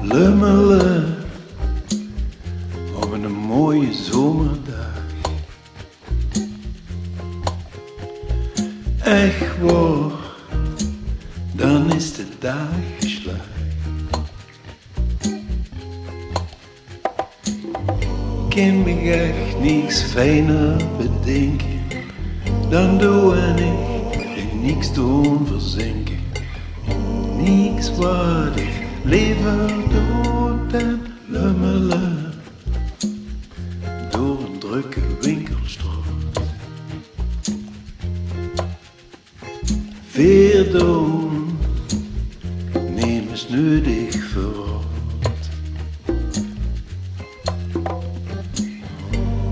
Lummelen op een mooie zomerdag. Echt waar, dan is de dag geslaagd. Kan me echt niks fijner bedenken dan doe en ik in niks doen verzinken. Niks wat ik liever dood en lummelen door een drukke winkelstraat. Weer doen, neem eens nuttig verraad.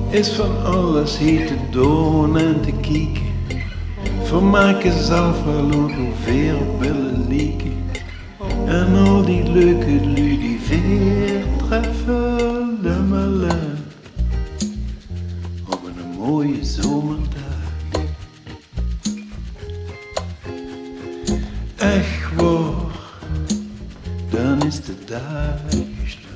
Is van alles hier te doen en te kieken. Vermaken zelf wel hoeveel willen lieken. En al die leuke lui die weer treffen lummelen op een mooie zomerdag. Echt waar, dan is de dag geslaagd.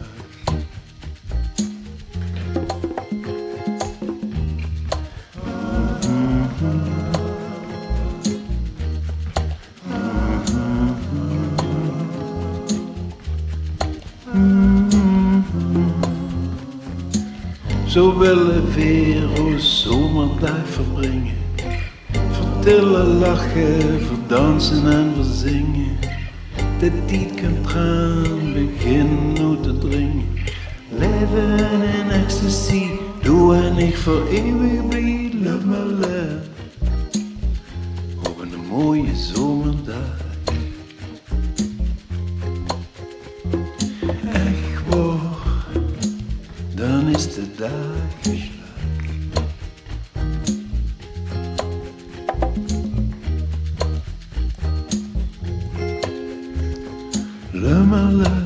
Zo willen we weer een zomerdag verbrengen. Vertellen, lachen, verdansen en verzingen. De tijd kan traan beginnen te dringen. Leven in ecstasy, doe en ik voor eeuwig blij lummelen op een mooie zomerdag. Echt waar, dan is de dag geslaagd. Lummelen